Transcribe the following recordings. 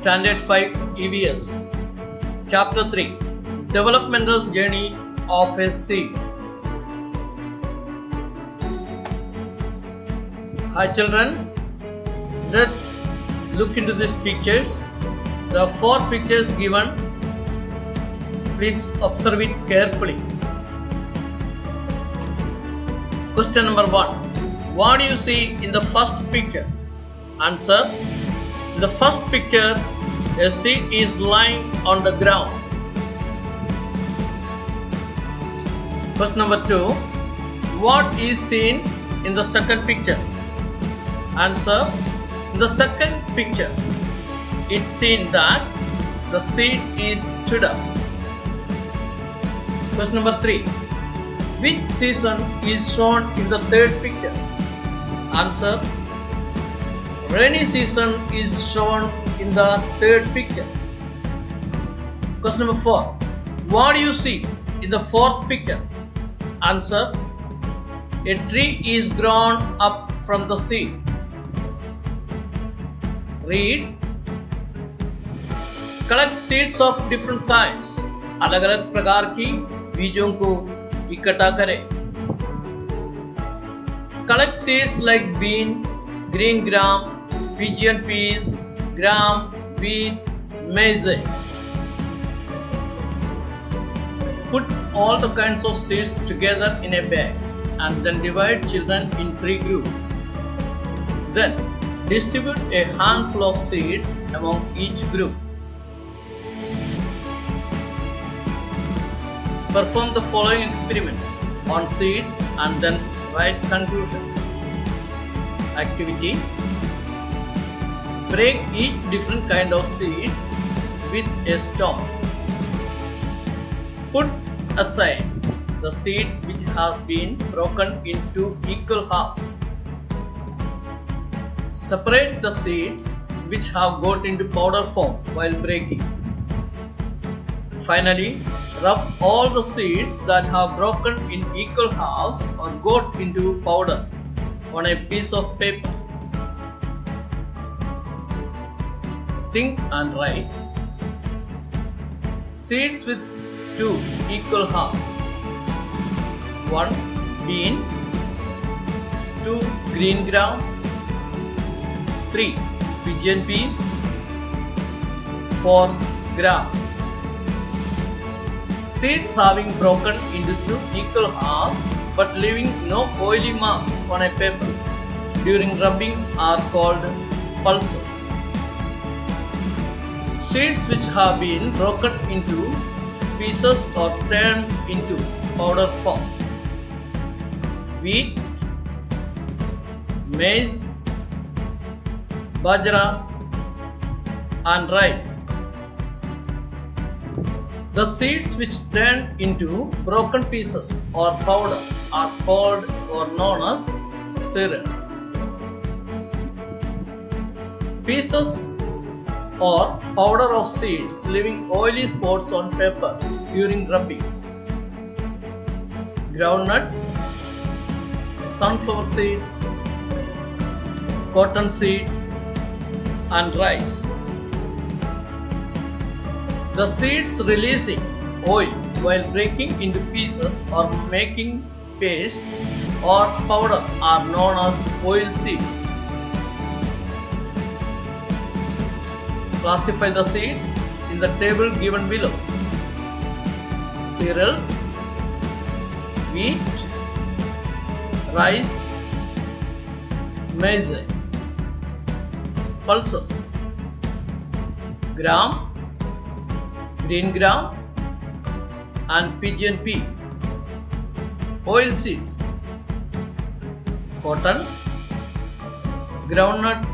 Standard 5 EVS Chapter 3 Developmental Journey of a Seed. Hi children, let's look into these pictures. There are 4 pictures given. Please observe it carefully. Question number 1. What do you see in the first picture? Answer. In the first picture, a seed is lying on the ground. Question number 2. What is seen in the second picture? Answer. In the second picture, it's seen that the seed is stood up. Question number 3. Which season is shown in the third picture? Answer. Rainy season is shown in the third picture. Question number 4. What do you see in the fourth picture? Answer. A tree is grown up from the seed. Read. Collect seeds of different kinds. अलग अलग प्रकार की बीजों को इकट्ठा करें. Collect seeds like bean, green gram, pigeon peas, gram, wheat, maize. Put all the kinds of seeds together in a bag and then divide children in 3 groups. Then distribute a handful of seeds among each group. Perform the following experiments on seeds and then write conclusions. Activity. Break each different kind of seeds with a stone. Put aside the seed which has been broken into equal halves. Separate the seeds which have got into powder form while breaking. Finally, rub all the seeds that have broken in equal halves or got into powder on a piece of paper. Think and write. Seeds with 2 equal halves. 1 bean, 2 green gram, 3 pigeon peas, 4 gram. Seeds having broken into 2 equal halves but leaving no oily marks on a paper during rubbing are called pulses. Seeds which have been broken into pieces or turned into powder form. Wheat, maize, bajra and rice. The seeds which turn into broken pieces or powder are called or known as cereals. Pieces or powder of seeds leaving oily spots on paper during rubbing. Groundnut, sunflower seed, cotton seed and rice. The seeds releasing oil while breaking into pieces or making paste or powder are known as oil seeds. Classify the seeds in the table given below. Cereals, wheat, rice, maize. Pulses, gram, green gram and pigeon pea. Oil seeds, cotton, groundnut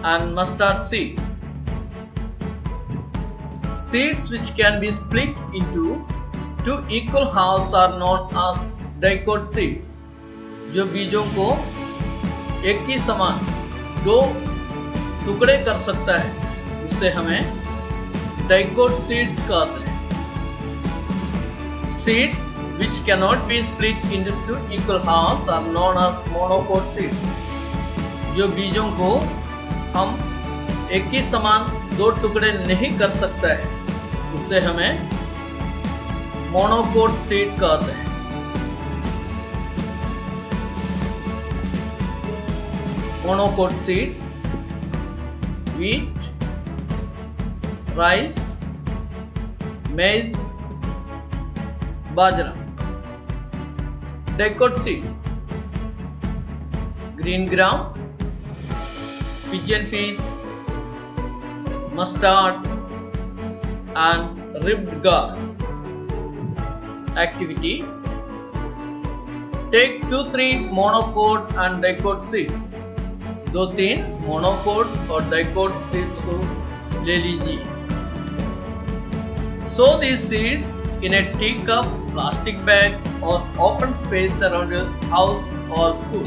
and mustard seed. Seeds which can be split into 2 equal halves are known as dicot seeds. जो बीजों को एक ही समान 2 टुकड़े कर सकता है, उससे हमें dicot seeds कहते हैं. Seeds which cannot be split into 2 equal halves are known as monocot seeds. जो बीजों को हम एक ही समान दो टुकड़े नहीं कर सकता है, उसे हमें मोनोकोट सीड कहते हैं। Monocot seed wheat, rice, maize, bajra. Dicot seed, green gram, pigeon peas, mustard and ribbed gourd. Activity: take 2-3 monocot and dicot seeds. 2-3 monocot और डाइकोट सीड्स को ले लीजिए। Sow these seeds in a teacup, plastic bag or open space around your house or school.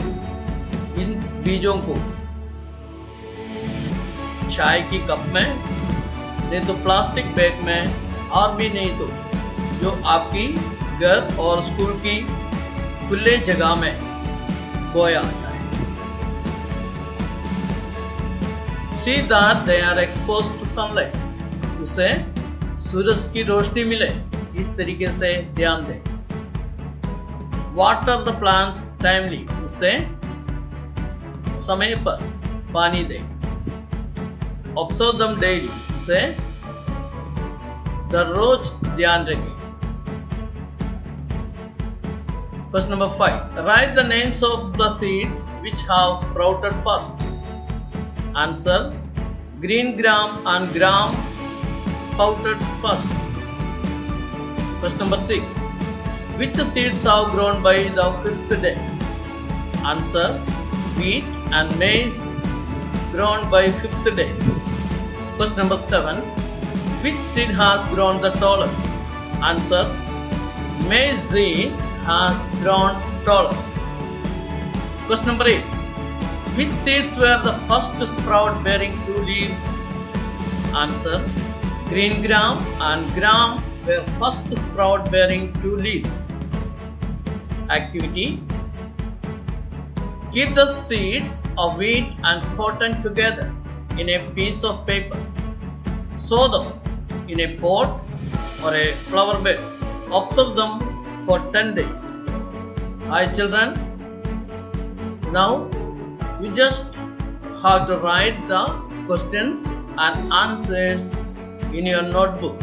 इन बीजों को चाय की cup में, नहीं तो प्लास्टिक बैग में, और भी नहीं तो जो आपकी घर और स्कूल की खुले जगह में बोया जाए। See that they are exposed to sunlight. उसे सूरज की रोशनी मिले, इस तरीके से ध्यान दें। Water the plants timely. उसे समय पर पानी दें। Observe them daily. उसे दररोज ध्यान रखें। Question number 5. Write the names of the seeds which have sprouted first. Answer: green gram and gram sprouted first. Question number 6. Which seeds have grown by the 5th day? Answer: wheat and maize grown by 5th day. Question number 7. Which seed has grown the tallest? Answer: maize has grown tallest. Question number 8. Which seeds were the first to sprout bearing 2 leaves? Answer: green gram and gram were first to sprout bearing 2 leaves. Activity: keep the seeds of wheat and cotton together in a piece of paper. Sow them in a pot or a flower bed. Observe them for 10 days. Hi children, now you just have to write the questions and answers in your notebook.